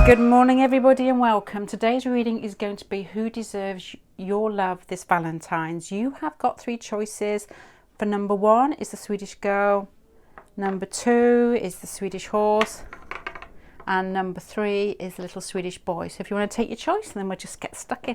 Good morning everybody and welcome. Today's reading is going to be who deserves your love this Valentine's. You have got three choices. For number one is the Swedish girl, number two is the Swedish horse, and number three is the little Swedish boy. So if you want to take your choice, then we'll just get stuck in.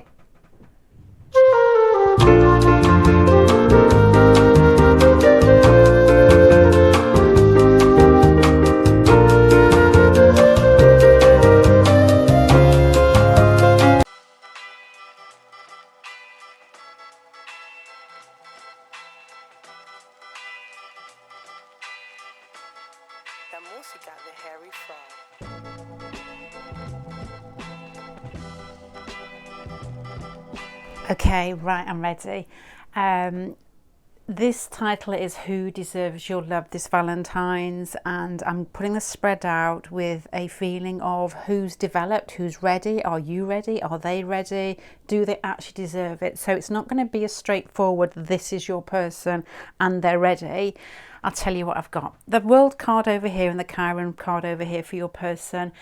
La música de Harry Fraud. Okay, right, I'm ready. This title is Who Deserves Your Love This Valentine's, and I'm putting the spread out with a feeling of who's developed, who's ready. Are you ready? Are they ready? Do they actually deserve it? So it's not going to be a straightforward, this is your person and they're ready. I'll tell you what I've got. The World card over here and the Chiron card over here for your person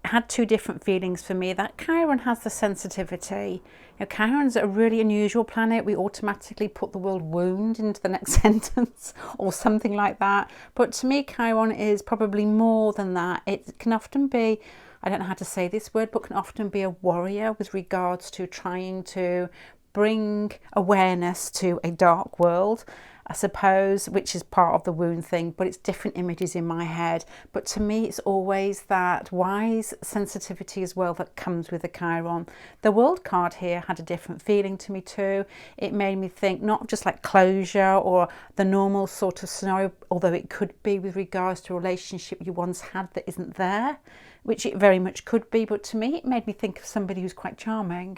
had two different feelings for me. That Chiron has the sensitivity. You know, Chiron's a really unusual planet. We automatically put the word wound into the next sentence or something like that. But to me, Chiron is probably more than that. It can often be, I don't know how to say this word, but can often be a warrior with regards to trying to bring awareness to a dark world, I suppose, which is part of the wound thing, but it's different images in my head. But to me, it's always that wise sensitivity as well that comes with the Chiron. The World card here had a different feeling to me too. It made me think not just like closure or the normal sort of scenario, although it could be with regards to a relationship you once had that isn't there, which it very much could be. But to me, it made me think of somebody who's quite charming,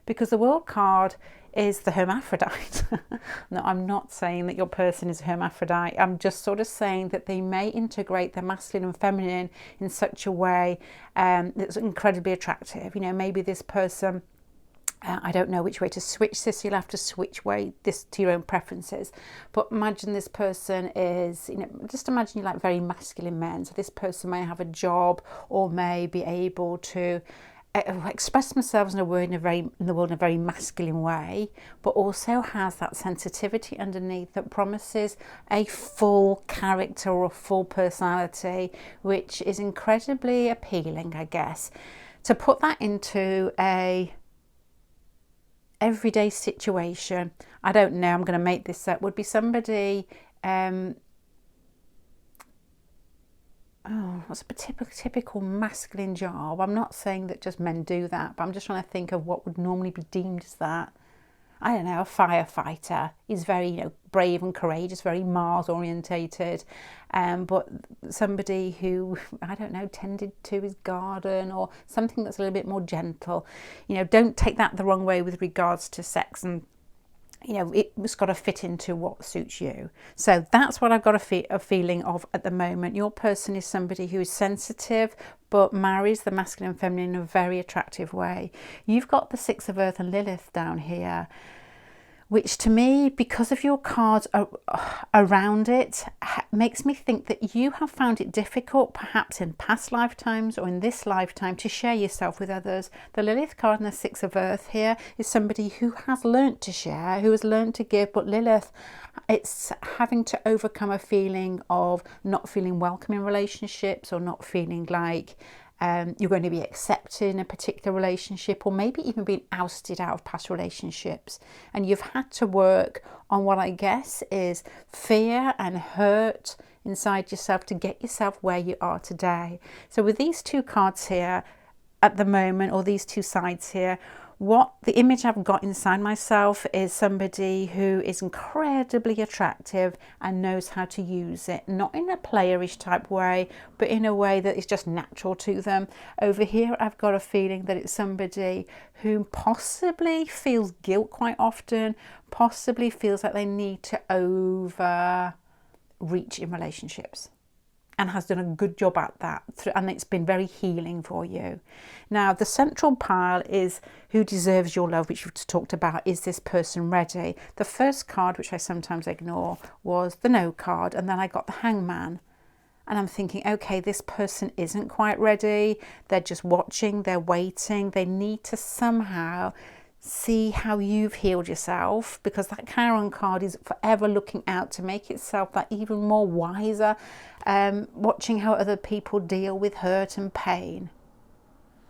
because the World card is the hermaphrodite. No, I'm not saying that your person is a hermaphrodite. I'm just sort of saying that they may integrate their masculine and feminine in such a way that's incredibly attractive. You know, maybe this person, I don't know which way to switch this. You'll have to switch way this to your own preferences. But imagine this person is, you know, just imagine you like very masculine men. So this person may have a job or may be able to express themselves in the world in a very masculine way, but also has that sensitivity underneath that promises a full character or a full personality, which is incredibly appealing, I guess. To put that into a everyday situation, I don't know, I'm going to make this up, would be somebody what's a typical masculine job? I'm not saying that just men do that, but I'm just trying to think of what would normally be deemed as that. I don't know, a firefighter is very, you know, brave and courageous, very Mars orientated, but somebody who, I don't know, tended to his garden or something that's a little bit more gentle. You know, don't take that the wrong way with regards to sex, and you know, it's got to fit into what suits you. So that's what I've got a feeling of at the moment. Your person is somebody who is sensitive but marries the masculine and feminine in a very attractive way. You've got the Six of Earth and Lilith down here, which to me, because of your cards around it, makes me think that you have found it difficult, perhaps in past lifetimes or in this lifetime, to share yourself with others. The Lilith card and the Six of Earth here is somebody who has learnt to share, who has learnt to give, but Lilith, it's having to overcome a feeling of not feeling welcome in relationships, or not feeling like you're going to be accepted in a particular relationship, or maybe even being ousted out of past relationships. And you've had to work on what I guess is fear and hurt inside yourself to get yourself where you are today. So with these two cards here at the moment, or these two sides here, what the image I've got inside myself is somebody who is incredibly attractive and knows how to use it, not in a playerish type way, but in a way that is just natural to them. Over here, I've got a feeling that it's somebody who possibly feels guilt quite often, possibly feels like they need to overreach in relationships, and has done a good job at that, and it's been very healing for you. Now, the central pile is who deserves your love, which we've talked about. Is this person ready? The first card, which I sometimes ignore, was the No card, and then I got the Hangman. And I'm thinking, okay, this person isn't quite ready. They're just watching, they're waiting. They need to somehow see how you've healed yourself, because that Chiron card is forever looking out to make itself that even more wiser, watching how other people deal with hurt and pain.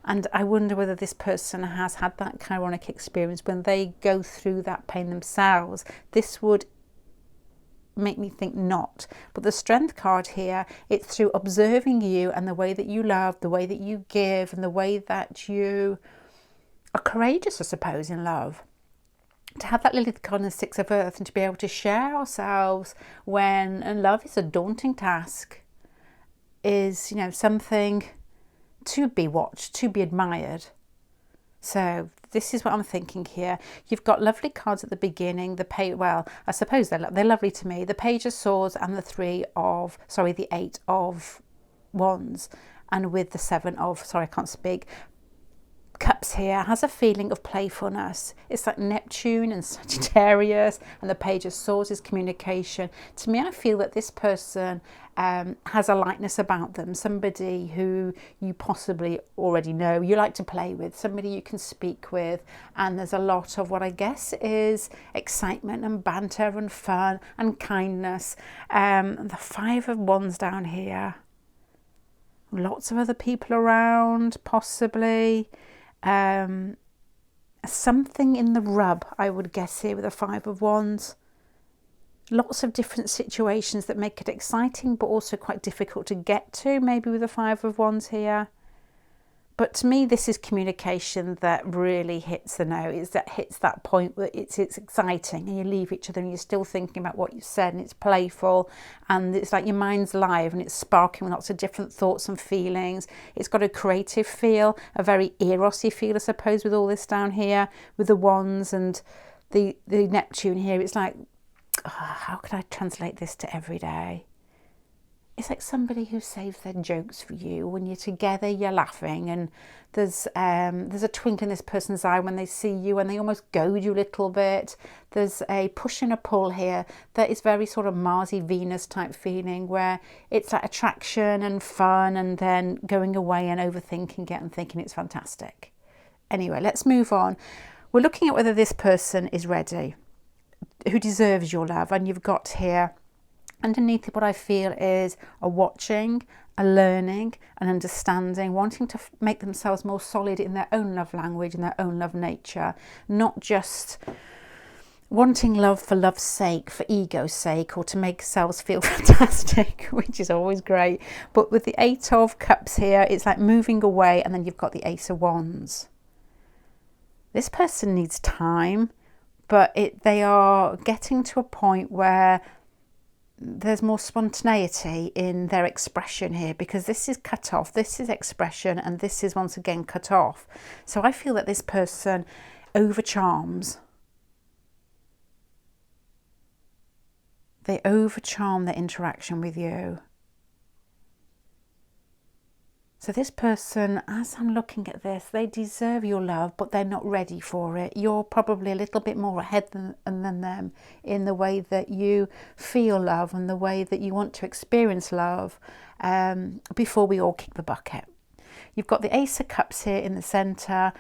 And I wonder whether this person has had that Chironic experience when they go through that pain themselves. This would make me think not. But the Strength card here, it's through observing you and the way that you love, the way that you give, and the way that you are courageous, I suppose, in love. To have that Lilith card and the Six of Earth, and to be able to share ourselves when love is a daunting task, is, you know, something to be watched, to be admired. So this is what I'm thinking here. You've got lovely cards at the beginning. The page, well, I suppose they're lovely to me. The Page of Swords and the Eight of Wands, and with the Cups here has a feeling of playfulness. It's like Neptune and Sagittarius, and the Page of Swords is communication. To me, I feel that this person has a lightness about them, somebody who you possibly already know, you like to play with, somebody you can speak with, and there's a lot of what I guess is excitement and banter and fun and kindness. The Five of Wands down here, lots of other people around, possibly. Something in the rub, I would guess, here with the Five of Wands. Lots of different situations that make it exciting, but also quite difficult to get to, maybe with the Five of Wands here. But to me, this is communication that really hits the note. Hits that point where it's exciting, and you leave each other and you're still thinking about what you said, and it's playful, and it's like your mind's live and it's sparking with lots of different thoughts and feelings. It's got a creative feel, a very Eros-y feel, I suppose, with all this down here, with the Wands and the Neptune here. It's like, how could I translate this to every day? It's like somebody who saves their jokes for you. When you're together, you're laughing, and there's a twinkle in this person's eye when they see you, and they almost goad you a little bit. There's a push and a pull here that is very sort of Marsy Venus type feeling, where it's like attraction and fun, and then going away and overthinking it and thinking it's fantastic. Anyway, let's move on. We're looking at whether this person is ready, who deserves your love, and you've got here underneath it what I feel is a watching, a learning, an understanding, wanting to make themselves more solid in their own love language, in their own love nature, not just wanting love for love's sake, for ego's sake, or to make themselves feel fantastic, which is always great. But with the Eight of Cups here, it's like moving away, and then you've got the Ace of Wands. This person needs time, but they are getting to a point where there's more spontaneity in their expression here, because this is cut off, this is expression, and this is once again cut off. So I feel that this person overcharms. They overcharm their interaction with you. So this person, as I'm looking at this, they deserve your love, but they're not ready for it. You're probably a little bit more ahead than them in the way that you feel love and the way that you want to experience love before we all kick the bucket. You've got the Ace of Cups here in the centre,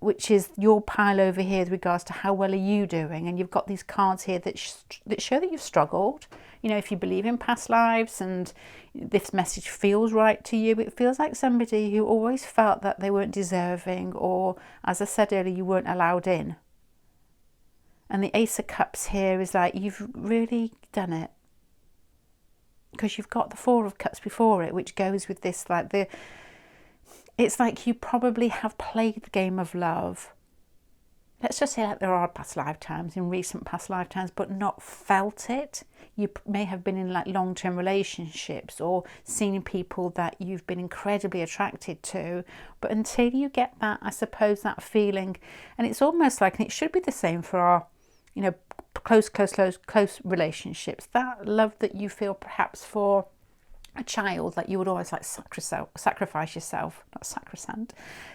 which is your pile over here with regards to how well are you doing. And you've got these cards here that show that you've struggled. You know, if you believe in past lives and this message feels right to you, it feels like somebody who always felt that they weren't deserving, or, as I said earlier, you weren't allowed in. And the Ace of Cups here is like, you've really done it. Because you've got the Four of Cups before it, which goes with this, like it's like you probably have played the game of love. Let's just say like there are past lifetimes, in recent past lifetimes, but not felt it. You may have been in like long-term relationships or seen people that you've been incredibly attracted to. But until you get that, I suppose, that feeling, and it's almost like, and it should be the same for our, you know, close relationships, that love that you feel perhaps for a child, like you would always like sacrifice yourself, not sacrosanct,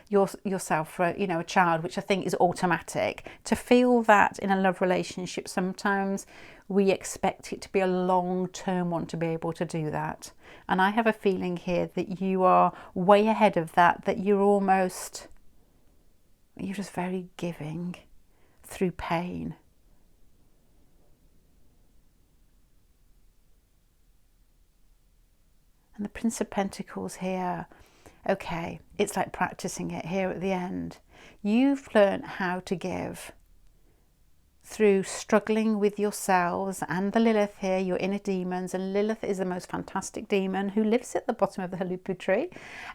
yourself for, you know, a child, which I think is automatic. To feel that in a love relationship, sometimes we expect it to be a long-term one to be able to do that. And I have a feeling here that you are way ahead of that, that you're just very giving through pain. And the Prince of Pentacles here, okay, it's like practicing it here at the end. You've learned how to give through struggling with yourselves and the Lilith here, your inner demons. And Lilith is the most fantastic demon who lives at the bottom of the HULUPPU tree.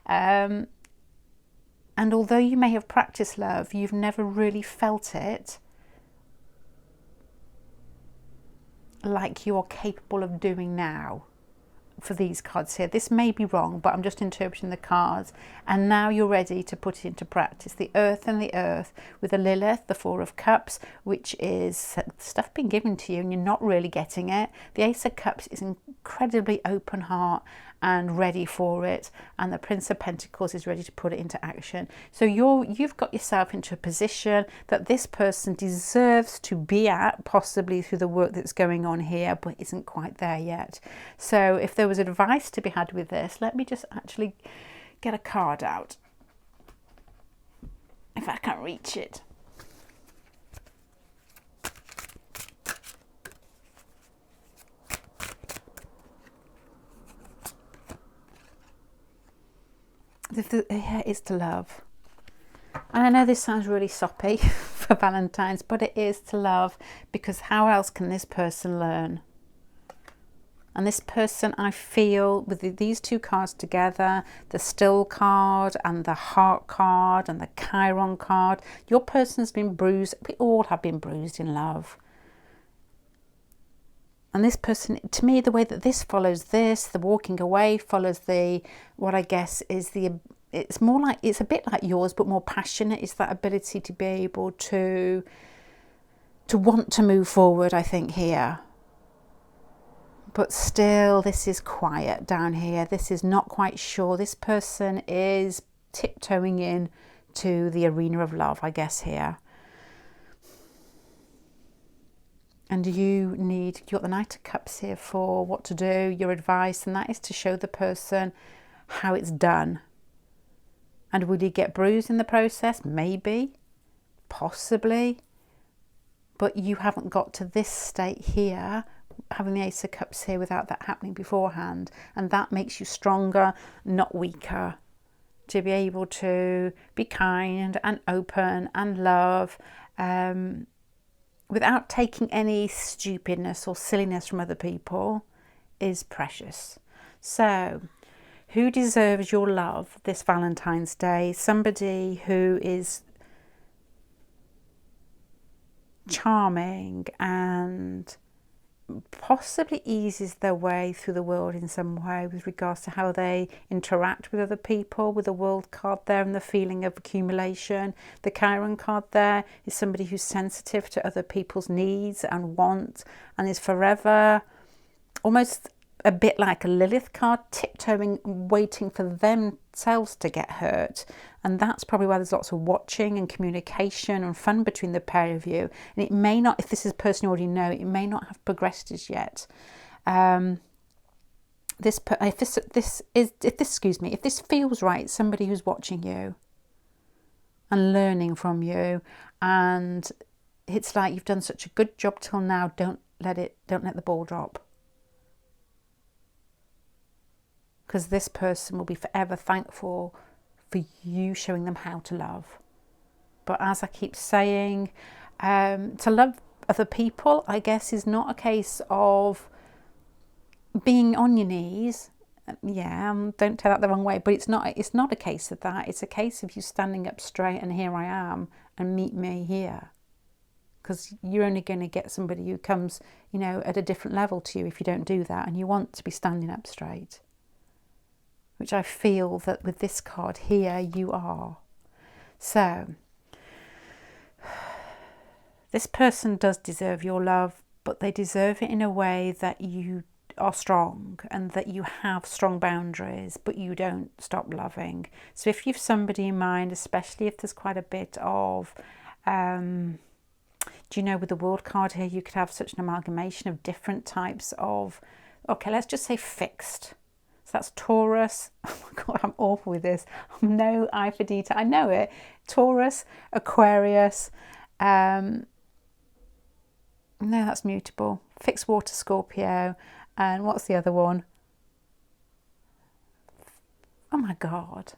And although you may have practiced love, you've never really felt it like you are capable of doing now. For these cards here, this may be wrong, but I'm just interpreting the cards, and now you're ready to put it into practice. The Earth and the Earth with the Lilith, the Four of Cups, which is stuff being given to you and you're not really getting it. The Ace of Cups is incredibly open heart and ready for it, and the Prince of Pentacles is ready to put it into action. So you've got yourself into a position that this person deserves to be at, possibly through the work that's going on here, but isn't quite there yet. So if there was advice to be had with this, let me just actually get a card out if I can't reach it. Here is to love. And I know this sounds really soppy for Valentine's, but it is to love, because how else can this person learn? And this person, I feel, with these two cards together, the Still card and the Heart card and the Chiron card, your person's been bruised. We all have been bruised in love. And this person, to me, the way that this follows this, the walking away follows the, what I guess is it's more like, it's a bit like yours, but more passionate. It's that ability to be able to want to move forward, I think, here. But still, this is quiet down here. This is not quite sure. This person is tiptoeing in to the arena of love, I guess, here. And you've got the Knight of Cups here for what to do, your advice, and that is to show the person how it's done. And will you get bruised in the process? Maybe, possibly, but you haven't got to this state here, having the Ace of Cups here, without that happening beforehand. And that makes you stronger, not weaker, to be able to be kind and open and love, without taking any stupidness or silliness from other people, is precious. So, who deserves your love this Valentine's Day? Somebody who is charming and possibly eases their way through the world in some way with regards to how they interact with other people, with the World card there and the feeling of accumulation. The Chiron card there is somebody who's sensitive to other people's needs and wants, and is forever almost a bit like a Lilith card, tiptoeing, waiting for themselves to get hurt. And that's probably why there's lots of watching and communication and fun between the pair of you. And it may not, if this is a person you already know, it may not have progressed as yet. If this feels right, somebody who's watching you and learning from you, and it's like you've done such a good job till now, don't let the ball drop. Because this person will be forever thankful for you showing them how to love. But as I keep saying, to love other people, I guess, is not a case of being on your knees. Yeah, don't take that the wrong way, but it's not a case of that. It's a case of you standing up straight and here I am, and meet me here. Because you're only going to get somebody who comes, at a different level to you if you don't do that, and you want to be standing up straight. Which I feel that with this card here, you are. So, this person does deserve your love, but they deserve it in a way that you are strong and that you have strong boundaries, but you don't stop loving. So if you've somebody in mind, especially if there's quite a bit of, do you know, with the World card here, you could have such an amalgamation of different types of, okay, let's just say fixed. So that's Taurus. Oh my God, I'm awful with this. I'm no eye for detail. I know it. Taurus, Aquarius. No, that's mutable. Fixed water, Scorpio. And what's the other one? Oh my God.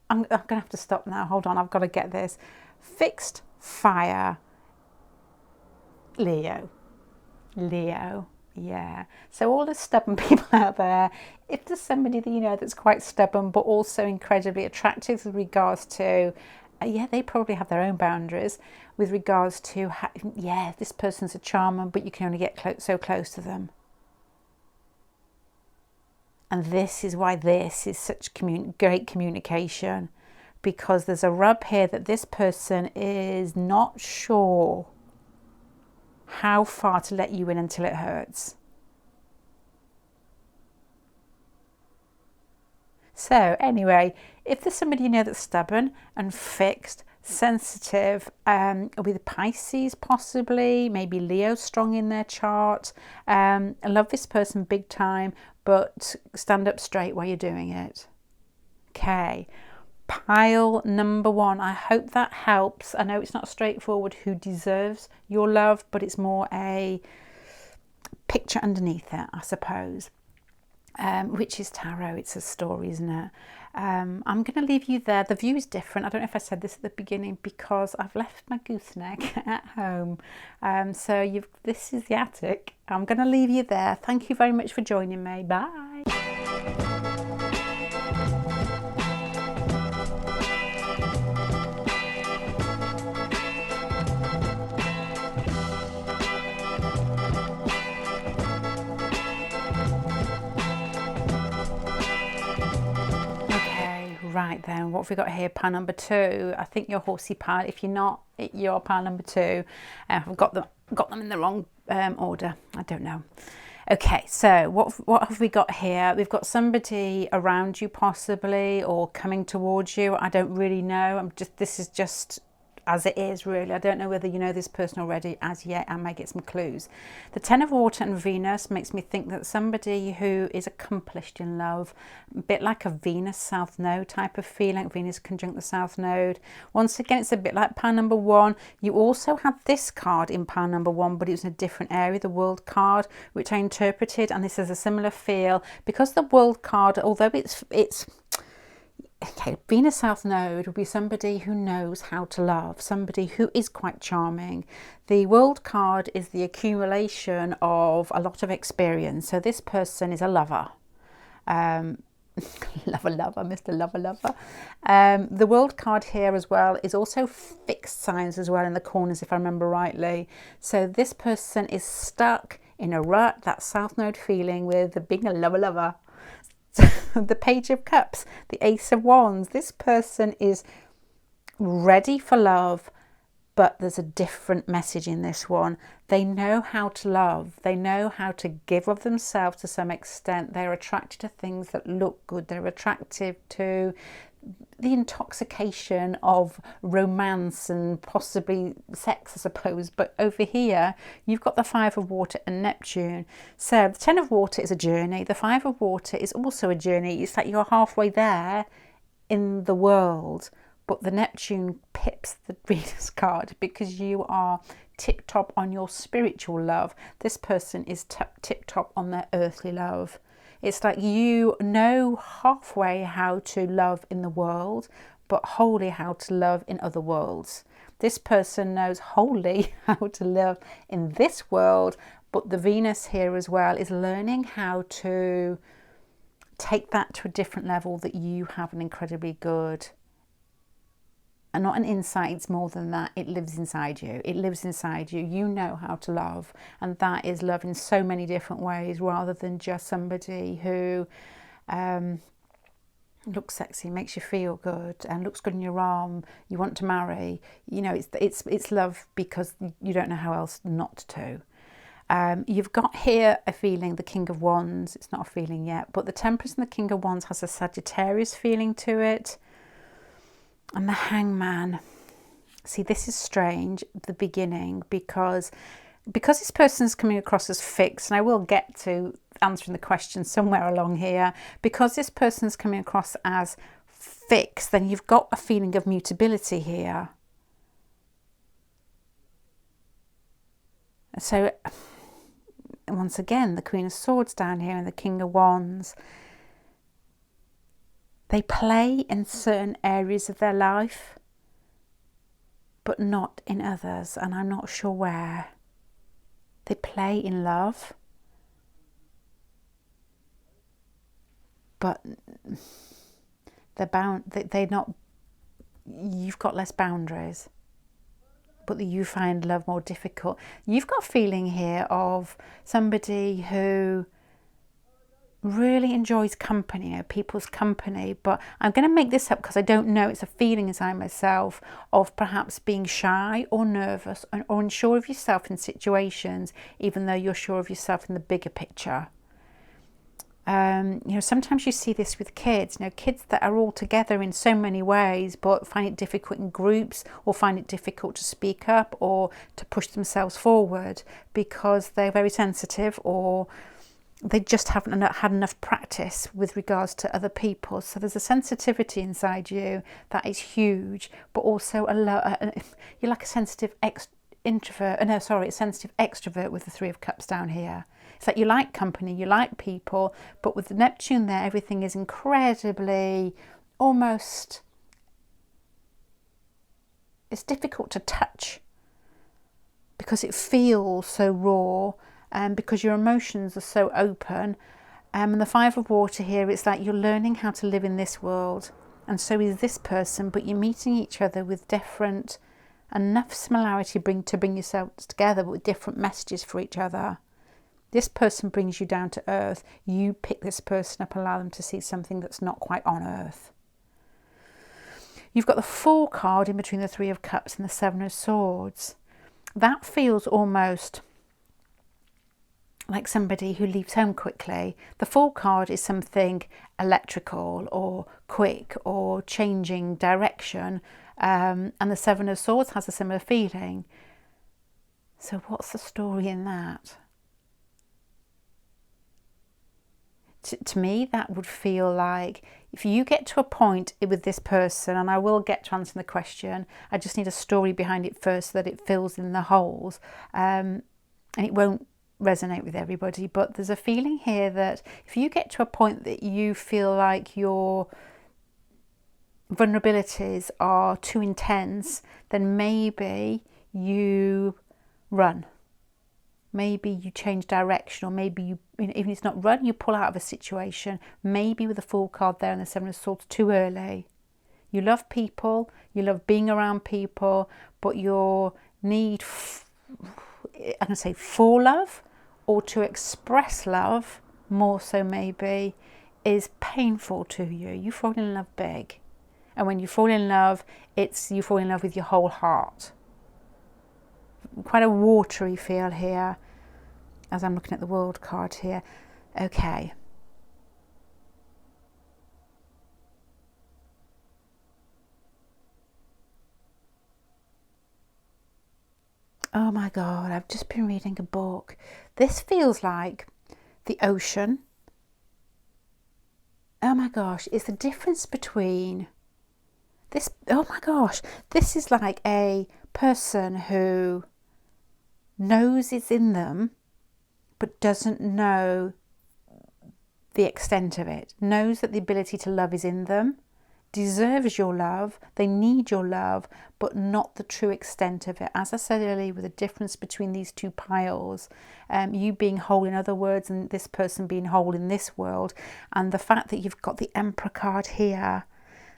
I'm going to have to stop now. Hold on, I've got to get this. Fixed fire, Leo. Yeah. So all the stubborn people out there, if there's somebody that you know that's quite stubborn but also incredibly attractive with regards to, yeah, they probably have their own boundaries with regards to, yeah, this person's a charmer, but you can only get so close to them. And this is why this is such great communication, because there's a rub here that this person is not sure how far to let you in until it hurts. So anyway, if there's somebody you know that's stubborn and fixed, sensitive, with Pisces possibly, maybe Leo strong in their chart, I love this person big time, but stand up straight while you're doing it. Okay, pile number 1. I hope that helps. I know it's not straightforward who deserves your love, but it's more a picture underneath it, I suppose. Which is tarot. It's a story, isn't it? I'm going to leave you there. The view is different. I don't know if I said this at the beginning because I've left my gooseneck at home. So this is the attic. I'm going to leave you there. Thank you very much for joining me. Bye. Right then, what have we got here? Pile number 2. I think you're horsey pile. If you're not, you're pile number 2. I've got them in the wrong order. I don't know. Okay, so what have we got here? We've got somebody around you possibly, or coming towards you. I don't really know. This is just as it is, really. I don't know whether you know this person already as yet. I may get some clues. The Ten of Water and Venus makes me think that somebody who is accomplished in love, a bit like a Venus South Node type of feeling. Venus conjunct the South Node. Once again, it's a bit like pile number 1. You also had this card in pile number 1, but it was in a different area, the World card, which I interpreted, and this has a similar feel because the World card, although it's okay, Venus South Node will be somebody who knows how to love, somebody who is quite charming. The World card is the accumulation of a lot of experience. So this person is a lover. Lover, Mr. Lover. The World card here as well is also fixed signs as well in the corners, if I remember rightly. So this person is stuck in a rut, that South Node feeling with being a lover. The Page of Cups, the Ace of Wands. This person is ready for love, but there's a different message in this one. They know how to love. They know how to give of themselves to some extent. They're attracted to things that look good. They're attractive to the intoxication of romance and possibly sex, I suppose. But over here, you've got the Five of Water and Neptune. So the Ten of Water is a journey. The Five of Water is also a journey. It's like you're halfway there in the world, but the Neptune pips the Venus card because you are tip-top on your spiritual love. This person is tip-top on their earthly love. It's like you know halfway how to love in the world, but wholly how to love in other worlds. This person knows wholly how to love in this world, but the Venus here as well is learning how to take that to a different level, that you have an incredibly good, and not an insight, it's more than that. It lives inside you. It lives inside you. You know how to love. And that is love in so many different ways, rather than just somebody who looks sexy, makes you feel good, and looks good in your arm, you want to marry. You know, it's love because you don't know how else not to. You've got here a feeling, the King of Wands. It's not a feeling yet, but the Temperance and the King of Wands has a Sagittarius feeling to it. And the Hangman. See, this is strange, the beginning, because this person's coming across as fixed, and I will get to answering the question somewhere along here. Because this person's coming across as fixed, then you've got a feeling of mutability here. So once again, the Queen of Swords down here and the King of Wands. They play in certain areas of their life, but not in others, and I'm not sure where. They play in love, but they're not. You've got less boundaries, but you find love more difficult. You've got a feeling here of somebody who really enjoys company, or people's company, but I'm going to make this up because I don't know. It's a feeling inside myself of perhaps being shy or nervous or unsure of yourself in situations, even though you're sure of yourself in the bigger picture. Sometimes you see this with kids, kids that are all together in so many ways, but find it difficult in groups, or find it difficult to speak up or to push themselves forward because they're very sensitive, or they just haven't had enough practice with regards to other people. So there's a sensitivity inside you that is huge, but also you're like a sensitive a sensitive extrovert with the Three of Cups down here. It's like you like company, you like people, but with the Neptune there, everything is incredibly, almost, it's difficult to touch because it feels so raw, and because your emotions are so open. And the Five of Water here, it's like you're learning how to live in this world, and so is this person, but you're meeting each other with different, enough similarity to bring yourselves together, but with different messages for each other. This person brings you down to earth. You pick this person up, allow them to see something that's not quite on earth. You've got the Fool card in between the Three of Cups and the Seven of Swords. That feels almost like somebody who leaves home quickly. The Fool card is something electrical or quick or changing direction, and the Seven of Swords has a similar feeling. So what's the story in that? To me, that would feel like if you get to a point with this person, and I will get to answer the question, I just need a story behind it first so that it fills in the holes, and it won't resonate with everybody, but there's a feeling here that if you get to a point that you feel like your vulnerabilities are too intense, then maybe you run. Maybe you change direction, or maybe you even if it's not run, you pull out of a situation. Maybe with the Fool card there and the Seven of Swords too early. You love people, you love being around people, but your need, I can say for love, or to express love more so maybe, is painful to you. You fall in love big. And when you fall in love, you fall in love with your whole heart. Quite a watery feel here as I'm looking at the World card here. Okay. Oh my God, I've just been reading a book. This feels like the ocean. Oh my gosh, it's the difference between this. Oh my gosh, this is like a person who knows it's in them, but doesn't know the extent of it. Knows that the ability to love is in them, deserves your love, they need your love, but not the true extent of it. As I said earlier, with the difference between these two piles, you being whole in other words and this person being whole in this world, and the fact that you've got the Emperor card here,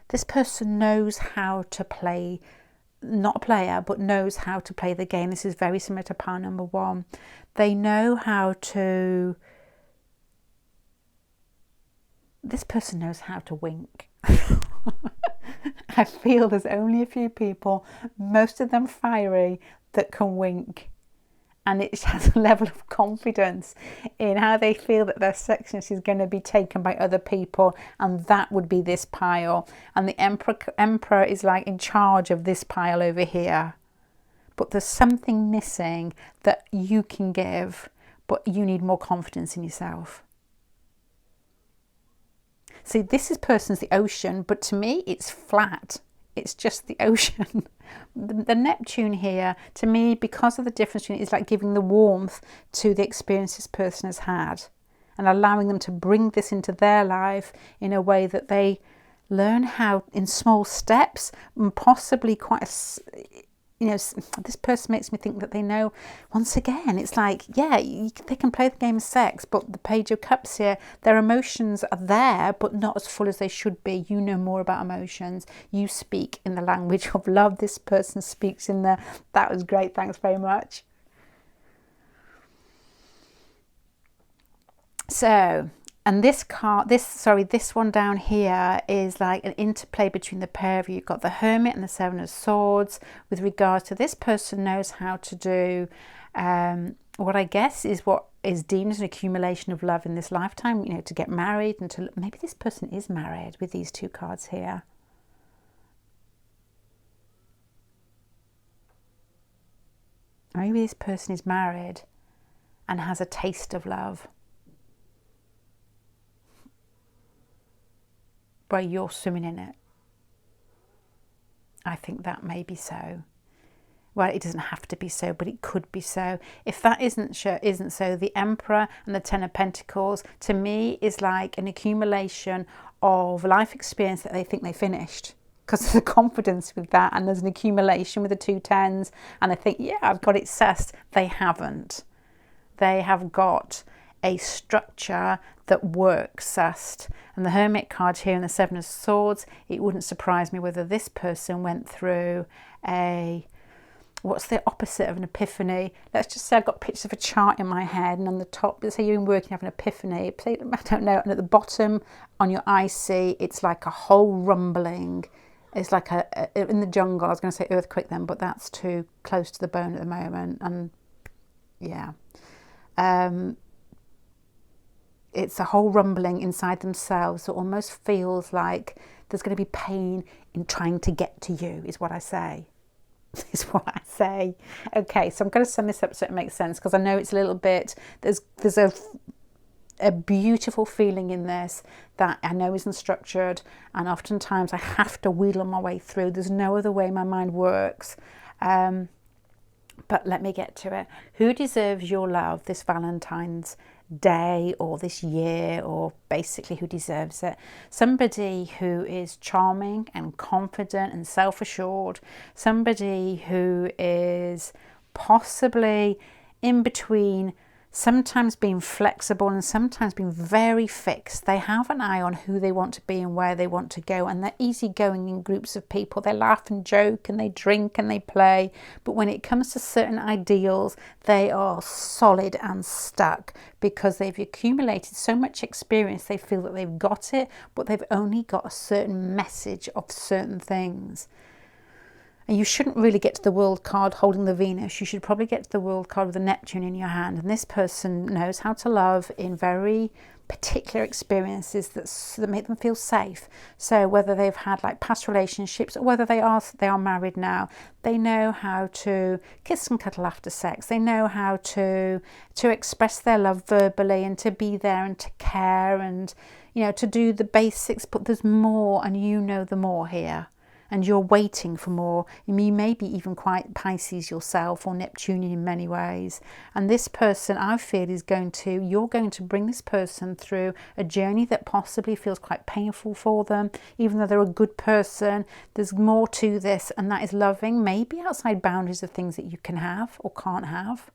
this person knows how to play, not a player, but knows how to play the game. This is very similar to pile number one. They know how to, this person knows how to wink. I feel there's only a few people, most of them fiery, that can wink. and it has a level of confidence in how they feel that their sexiness is going to be taken by other people, and that would be this pile. And the Emperor is like in charge of this pile over here. But there's something missing that you can give, but you need more confidence in yourself. See, this person's the ocean, but to me it's flat. It's just the ocean. The Neptune here, to me, because of the difference between it, is like giving the warmth to the experience this person has had and allowing them to bring this into their life in a way that they learn how, in small steps, and possibly quite this person makes me think that they know, once again, it's like, yeah, they can play the game of sex, but the Page of Cups here, their emotions are there, but not as full as they should be. You know more about emotions. You speak in the language of love. This person speaks in the, that was great, thanks very much. So, and this card, this one down here is like an interplay between the pair of you. You've got the Hermit and the Seven of Swords with regards to this person knows how to do what I guess is what is deemed as an accumulation of love in this lifetime, to get married and to, maybe this person is married with these two cards here. Maybe this person is married and has a taste of love, where you're swimming in it. I think that may be so. Well, it doesn't have to be so, but it could be so. If that isn't so, the Emperor and the Ten of Pentacles, to me, is like an accumulation of life experience that they think they finished. Because there's a confidence with that, and there's an accumulation with the two tens, and they think, yeah, I've got it sussed. They haven't. They have got a structure that works sussed. And the Hermit card here and the Seven of Swords, it wouldn't surprise me whether this person went through a, what's the opposite of an epiphany? Let's just say I've got pictures of a chart in my head, and on the top, let's say you're in work and you have an epiphany, I don't know, and at the bottom on your IC, it's like a whole rumbling. It's like in the jungle, I was going to say earthquake then, but that's too close to the bone at the moment. And yeah. It's a whole rumbling inside themselves. So it almost feels like there's going to be pain in trying to get to you, is what I say. Is what I say. Okay, so I'm going to sum this up so it makes sense, because I know it's a little bit, there's a beautiful feeling in this that I know isn't structured, and oftentimes I have to wheedle my way through. There's no other way my mind works. But let me get to it. Who deserves your love this Valentine's Day or this year, or basically who deserves it? Somebody who is charming and confident and self-assured. Somebody who is possibly in between, sometimes being flexible and sometimes being very fixed. They have an eye on who they want to be and where they want to go, and they're easygoing in groups of people. They laugh and joke and they drink and they play, but when it comes to certain ideals, they are solid and stuck because they've accumulated so much experience. They feel that they've got it, but they've only got a certain message of certain things. And you shouldn't really get to the World card holding the Venus. You should probably get to the World card with the Neptune in your hand. And this person knows how to love in very particular experiences that make them feel safe. So whether they've had like past relationships or whether they are married now, they know how to kiss and cuddle after sex. They know how to express their love verbally and to be there and to care and, to do the basics. But there's more, and you know the more here. And you're waiting for more. You may be even quite Pisces yourself, or Neptunian in many ways. And this person, I feel, you're going to bring this person through a journey that possibly feels quite painful for them. Even though they're a good person, there's more to this, and that is loving, maybe outside boundaries of things that you can have or can't have.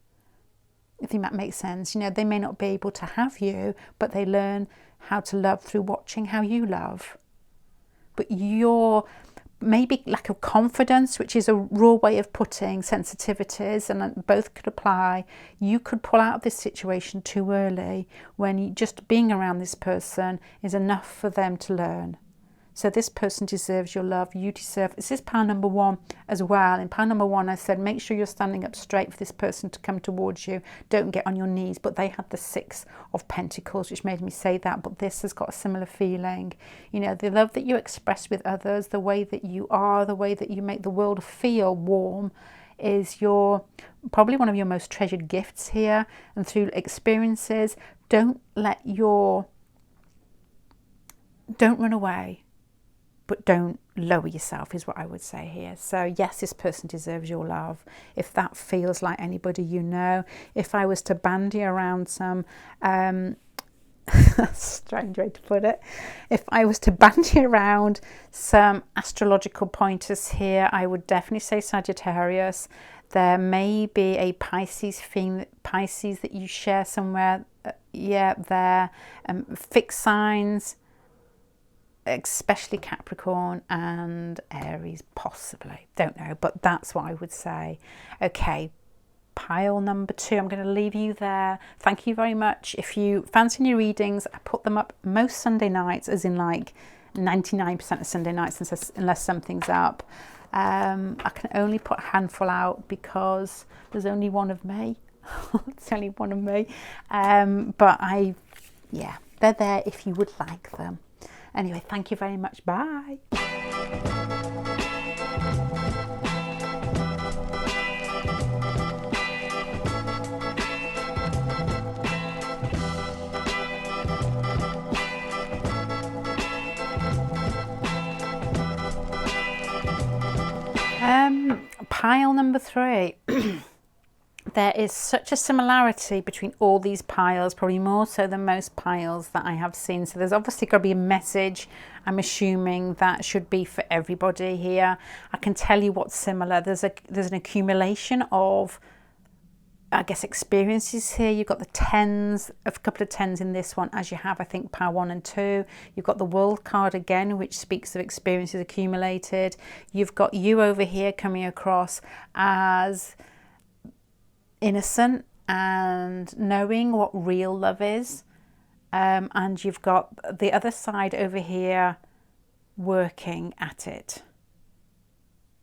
I think that makes sense. They may not be able to have you, but they learn how to love through watching how you love. But you're maybe lack of confidence, which is a raw way of putting sensitivities, and both could apply. You could pull out of this situation too early when just being around this person is enough for them to learn. So this person deserves your love. You deserve, this is pile number 1 as well. In pile number 1, I said, make sure you're standing up straight for this person to come towards you. Don't get on your knees. But they had the 6 of Pentacles, which made me say that. But this has got a similar feeling. You know, the love that you express with others, the way that you are, the way that you make the world feel warm, is your probably one of your most treasured gifts here. And through experiences, don't run away, but don't lower yourself, is what I would say here. So yes, this person deserves your love. If that feels like anybody you know, if I was to bandy around some strange way to put it, if I was to bandy around some astrological pointers here, I would definitely say Sagittarius. There may be a Pisces theme, Pisces that you share somewhere. Yeah, there. Fixed signs, especially Capricorn and Aries, possibly. Don't know, but that's what I would say. Okay, pile number 2, I'm going to leave you there. Thank you very much. If you fancy new readings, I put them up most Sunday nights, as in like 99% of Sunday nights, unless something's up. I can only put a handful out because there's only one of me. It's only one of me. But yeah, they're there if you would like them. Anyway, thank you very much. Bye. Pile number 3. There is such a similarity between all these piles, probably more so than most piles that I have seen. So there's obviously got to be a message, I'm assuming, that should be for everybody here. I can tell you what's similar. There's an accumulation of, I guess, experiences here. You've got the 10s, a couple of 10s in this one, as you have, I think, pile 1 and 2. You've got the World card again, which speaks of experiences accumulated. You've got you over here coming across as innocent and knowing what real love is, and you've got the other side over here working at it,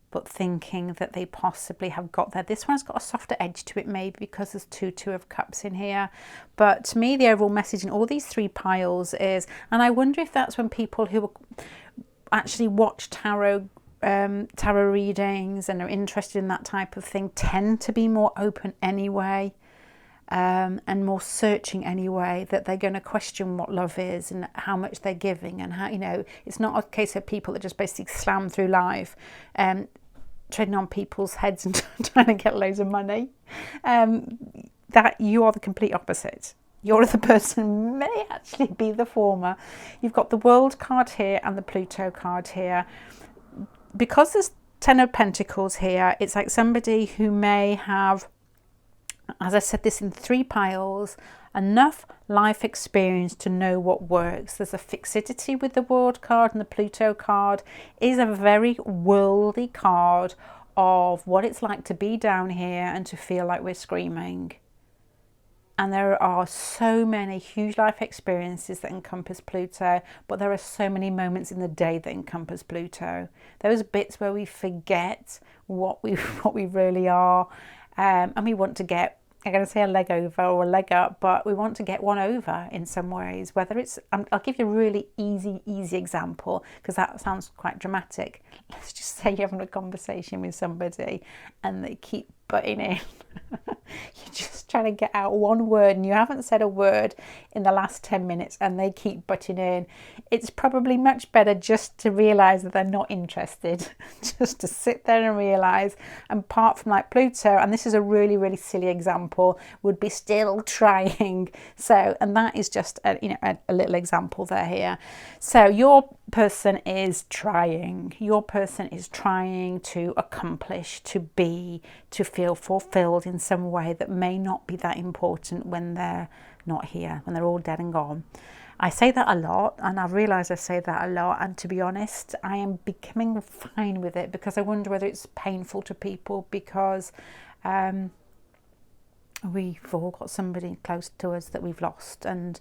but thinking that they possibly have got there. This one's got a softer edge to it, maybe because there's 2 of Cups in here. But to me, the overall message in all these 3 piles is, and I wonder if that's when people who actually watch tarot readings and are interested in that type of thing tend to be more open anyway, and more searching anyway, that they're going to question what love is and how much they're giving, and how, you know, it's not a case of people that just basically slam through life treading on people's heads and trying to get loads of money. That you are the complete opposite. You're the person may actually be the former. You've got the World card here and the Pluto card here. Because there's 10 of Pentacles here, it's like somebody who may have, as I said this in 3 piles, enough life experience to know what works. There's a fixity with the World card, and the Pluto card is a very worldly card of what it's like to be down here and to feel like we're screaming. And there are so many huge life experiences that encompass Pluto, but there are so many moments in the day that encompass Pluto. Those bits where we forget what we really are, and we want to get, I'm going to say a leg over or a leg up, but we want to get one over in some ways. Whether it's, I'll give you a really easy example, because that sounds quite dramatic. Let's just say you're having a conversation with somebody and they keep butting in. You're just trying to get out one word and you haven't said a word in the last 10 minutes and they keep butting in. It's probably much better just to realise that they're not interested. Just to sit there and realise, and apart from like Pluto, and this is a really silly example, would be still trying. So, and that is just a little example there here. So your person is trying. Your person is trying to accomplish, to be, to feel fulfilled in some way that may not be that important when they're not here, when they're all dead and gone. I say that a lot, and I've realised I say that a lot, and to be honest, I am becoming fine with it, because I wonder whether it's painful to people, because we've all got somebody close to us that we've lost, and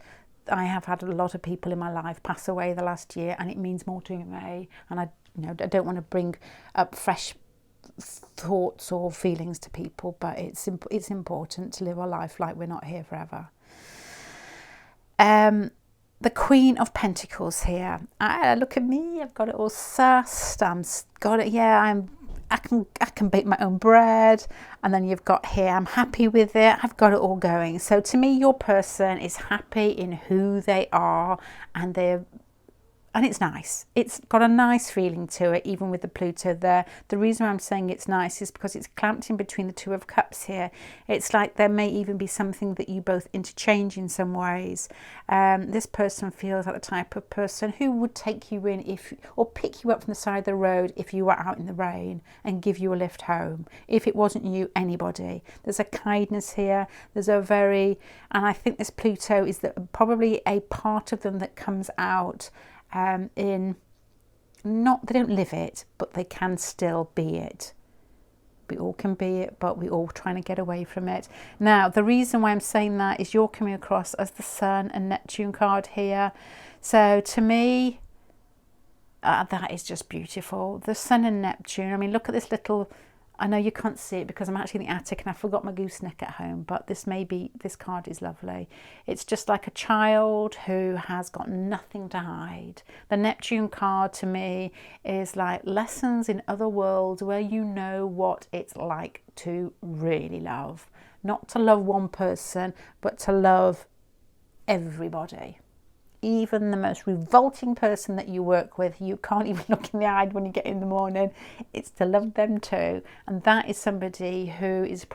I have had a lot of people in my life pass away the last year, and it means more to me. And I don't want to bring up fresh thoughts or feelings to people, but it's important to live our life like we're not here forever. The Queen of Pentacles here. Look at me, I've got it all sussed. I can bake my own bread. And then you've got here, I'm happy with it. I've got it all going. So to me, your person is happy in who they are, and it's nice. It's got a nice feeling to it, even with the Pluto there. The reason I'm saying it's nice is because it's clamped in between the Two of Cups here. It's like there may even be something that you both interchange in some ways. This person feels like the type of person who would take you in or pick you up from the side of the road if you were out in the rain and give you a lift home. If it wasn't you, anybody. There's a kindness here. There's and I think this Pluto is probably a part of them that comes out they don't live it, but they can still be it. We all can be it, but we're all trying to get away from it. Now, the reason why I'm saying that is you're coming across as the Sun and Neptune card here. So to me, that is just beautiful. The Sun and Neptune. I mean, look at this little... I know you can't see it because I'm actually in the attic and I forgot my gooseneck at home, but this card is lovely. It's just like a child who has got nothing to hide. The Neptune card to me is like lessons in other worlds where you know what it's like to really love. Not to love one person, but to love everybody. Even the most revolting person that you work with, you can't even look in the eye when you get in the morning. It's to love them too. And that is somebody who is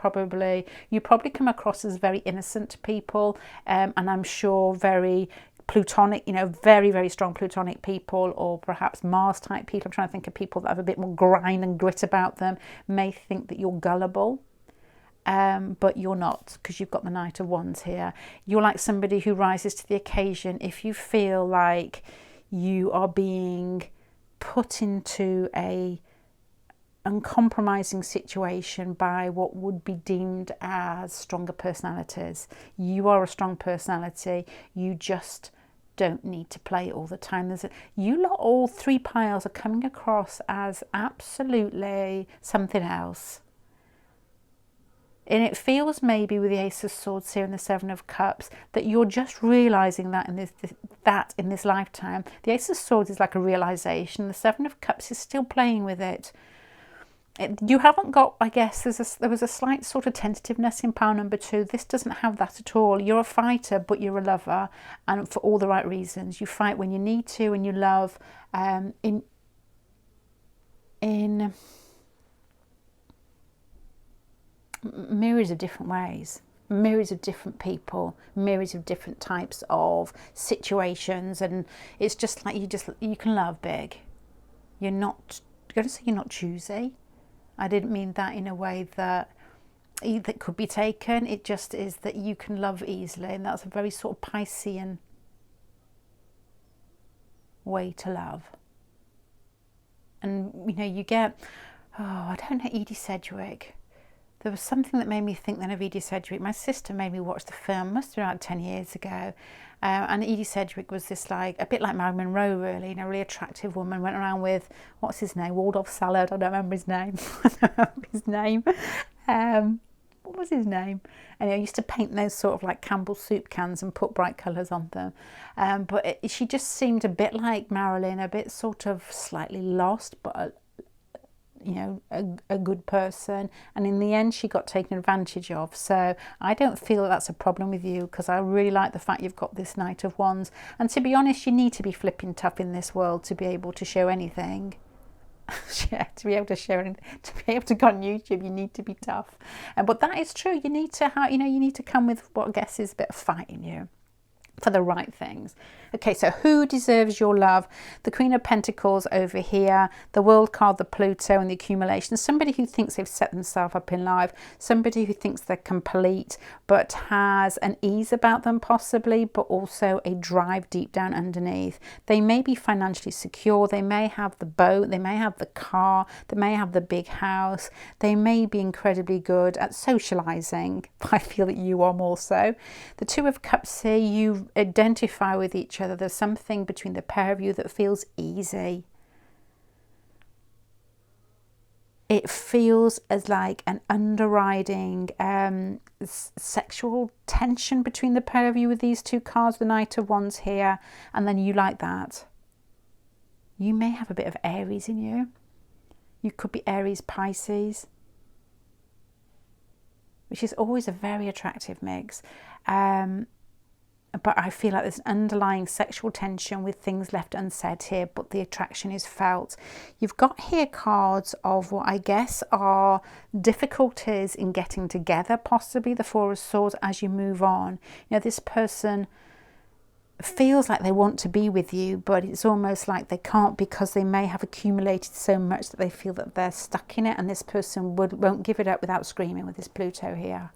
you probably come across as very innocent to people, and I'm sure very Plutonic, very, very strong Plutonic people, or perhaps Mars type people. I'm trying to think of people that have a bit more grind and grit about them, may think that you're gullible. But you're not, because you've got the Knight of Wands here. You're like somebody who rises to the occasion if you feel like you are being put into a uncompromising situation by what would be deemed as stronger personalities. You are a strong personality. You just don't need to play it all the time. You lot, all three piles are coming across as absolutely something else. And it feels maybe with the Ace of Swords here and the Seven of Cups that you're just realising that in this lifetime. The Ace of Swords is like a realisation. The Seven of Cups is still playing with it. You haven't got, I guess, there was a slight sort of tentativeness in pile number 2. This doesn't have that at all. You're a fighter, but you're a lover, and for all the right reasons. You fight when you need to, and you love in myriads of different ways, myriads of different people, myriads of different types of situations, and it's just like you can love big. You're not going to say you're not choosy. I didn't mean that in a way that could be taken. It just is that you can love easily, and that's a very sort of Piscean way to love. And you get, I don't know, Edie Sedgwick. There was something that made me think then of Edie Sedgwick. My sister made me watch the film, must have been about 10 years ago. And Edie Sedgwick was this a bit like Marilyn Monroe really, a really attractive woman, went around with, what's his name, Waldorf salad, I don't remember his name. What was his name? And I used to paint those sort of like Campbell soup cans and put bright colours on them. But she just seemed a bit like Marilyn, a bit sort of slightly lost, but a good person, and in the end she got taken advantage of. So I don't feel that's a problem with you, because I really like the fact you've got this Knight of Wands, and to be honest, you need to be flipping tough in this world to be able to show anything. Yeah, to be able to share anything, to be able to go on YouTube, you need to be tough. But that is true. You need to have, you need to come with what I guess is a bit of fight in you for the right things. Okay, so who deserves your love? The Queen of Pentacles over here, the World card, the Pluto, and the accumulation. Somebody who thinks they've set themselves up in life, somebody who thinks they're complete, but has an ease about them possibly, but also a drive deep down underneath. They may be financially secure, they may have the boat, they may have the car, they may have the big house, they may be incredibly good at socializing. I feel that you are more so. The Two of Cups here, you identify with each other. There's something between the pair of you that feels easy. It feels as like an underriding sexual tension between the pair of you with these two cards, the Knight of Wands here, and then you like that. You may have a bit of Aries in you. You could be Aries, Pisces, which is always a very attractive mix. But I feel like there's an underlying sexual tension with things left unsaid here, but the attraction is felt. You've got here cards of what I guess are difficulties in getting together, possibly the Four of Swords as you move on. You know, this person feels like they want to be with you, but it's almost like they can't because they may have accumulated so much that they feel that they're stuck in it, and this person won't give it up without screaming with this Pluto here.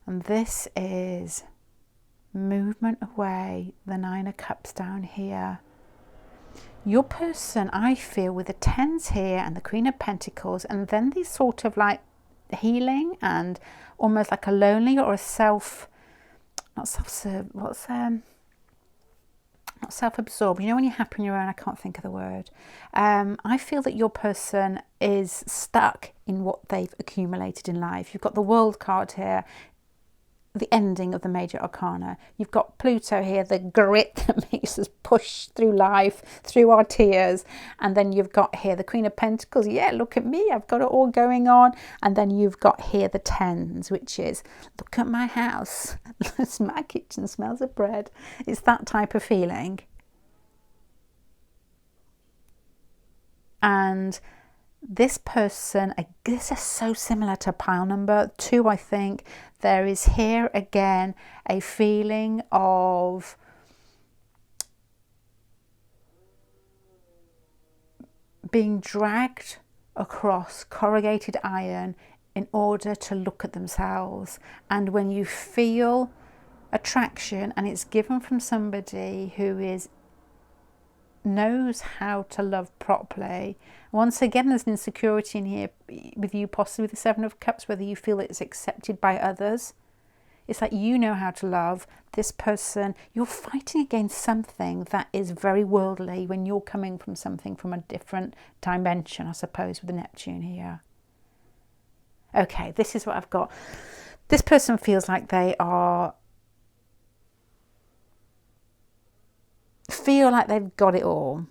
And this is movement away, the Nine of Cups down here. Your person, I feel, with the Tens here and the Queen of Pentacles, and then these sort of like healing and almost like a lonely or a not self-absorbed. You know, when you're happy on your own, I can't think of the word. I feel that your person is stuck in what they've accumulated in life. You've got the World card here, the ending of the major arcana. You've got Pluto here, the grit that makes us push through life, through our tears. And then you've got here the Queen of Pentacles. Yeah, look at me, I've got it all going on. And then you've got here the Tens, which is, look at my house, my kitchen smells of bread. It's that type of feeling. And this person, this is so similar to pile number 2, I think. There is here again a feeling of being dragged across corrugated iron in order to look at themselves. And when you feel attraction and it's given from somebody who knows how to love properly. Once again, there's an insecurity in here with you, possibly with the Seven of Cups, whether you feel it's accepted by others. It's like you know how to love this person. You're fighting against something that is very worldly when you're coming from something from a different dimension, I suppose, with the Neptune here. Okay, this is what I've got. This person feels like they feel like they've got it all.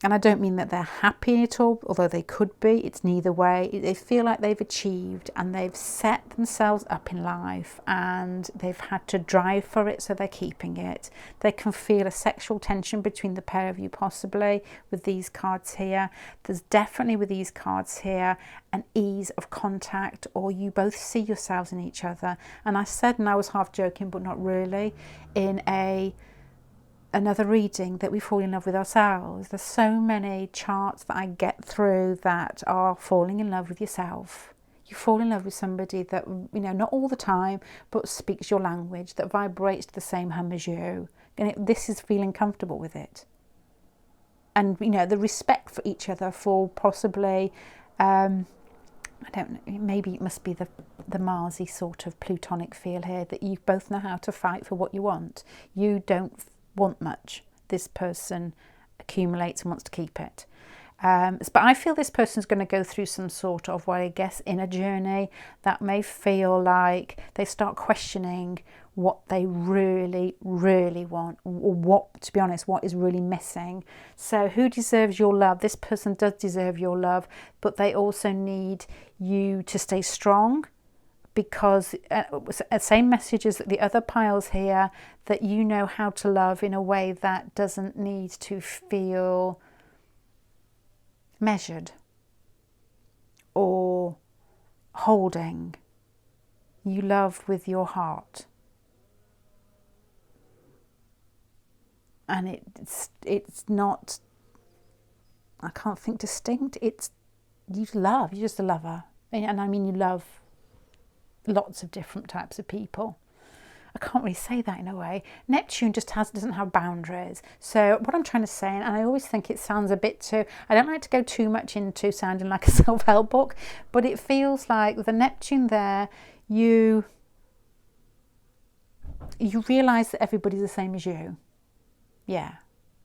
And I don't mean that they're happy at all, although they could be. It's neither way. They feel like they've achieved and they've set themselves up in life and they've had to drive for it, so they're keeping it. They can feel a sexual tension between the pair of you, possibly with these cards here. There's definitely with these cards here an ease of contact, or you both see yourselves in each other. And I said, and I was half joking but not really, in another reading, that we fall in love with ourselves. There's so many charts that I get through that are falling in love with yourself. You fall in love with somebody that, you know, not all the time, but speaks your language, that vibrates to the same hum as you. And this is feeling comfortable with it. And, you know, the respect for each other, for possibly, I don't know, maybe it must be the Marsy sort of plutonic feel here, that you both know how to fight for what you want. You don't want much. This person accumulates and wants to keep it. But I feel this person's going to go through some sort of, well, I guess, inner journey that may feel like they start questioning what they really, really want, or what, to be honest, what is really missing. So who deserves your love? This person does deserve your love, but they also need you to stay strong, because same message as the other piles here, that you know how to love in a way that doesn't need to feel measured or holding. You love with your heart. And it's not, I can't think distinct, it's you love, you're just a lover. And I mean, you love lots of different types of people. I can't really say that in a way. Neptune just doesn't have boundaries. So what I'm trying to say, and I always think it sounds a bit too, I don't like to go too much into sounding like a self-help book, but it feels like with the Neptune there, you realise that everybody's the same as you. Yeah.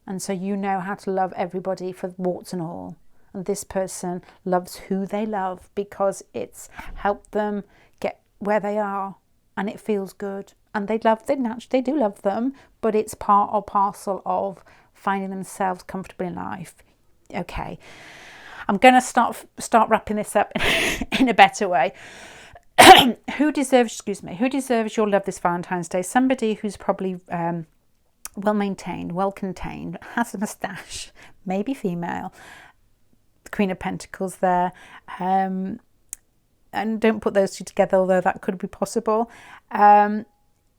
And so you know how to love everybody for warts and all. And this person loves who they love because it's helped them get where they are, and it feels good. And they do love them, but it's part or parcel of finding themselves comfortable in life. Okay, I'm going to start wrapping this up in a better way. Who deserves your love this Valentine's Day? Somebody who's probably well maintained, well contained, has a moustache, maybe female. Queen of Pentacles there, and don't put those two together, although that could be possible,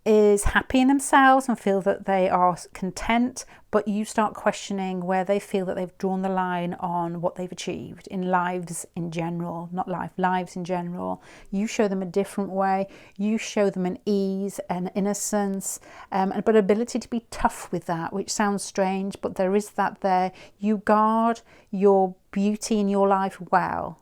is happy in themselves and feel that they are content, but you start questioning where they feel that they've drawn the line on what they've achieved in lives in general, lives in general. You show them a different way. You show them an ease and innocence, but ability to be tough with that, which sounds strange, but there is that there. You guard your beauty in your life well.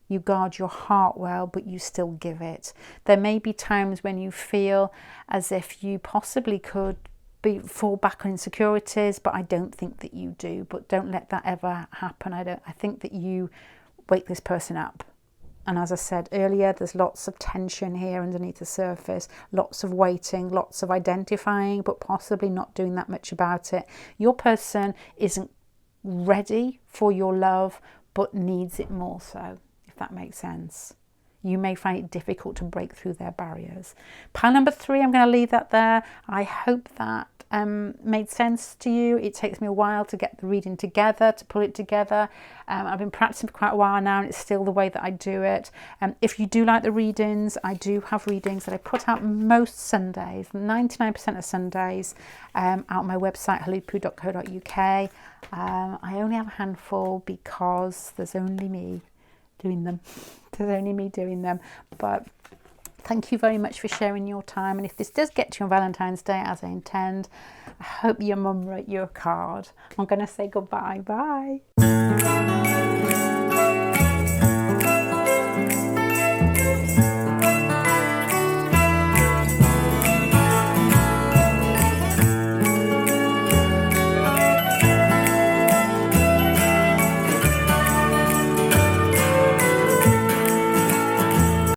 You guard your heart well, but you still give it. There may be times when you feel as if you possibly could fall back on insecurities, but I don't think that you do. But don't let that ever happen. I think that you wake this person up. And as I said earlier, there's lots of tension here underneath the surface, lots of waiting, lots of identifying, but possibly not doing that much about it. Your person isn't ready for your love, but needs it more so, if that makes sense. You may find it difficult to break through their barriers. Pile number 3, I'm going to leave that there. I hope that made sense to you. It takes me a while to get the reading together, to pull it together. I've been practicing for quite a while now, and it's still the way that I do it. If you do like the readings, I do have readings that I put out most Sundays, 99% of Sundays, out on my website, HULUPPU.co.uk. I only have a handful because there's only me doing them. But thank you very much for sharing your time. And if this does get to you on Valentine's Day, as I intend, I hope your mum wrote you a card. I'm going to say goodbye. Bye.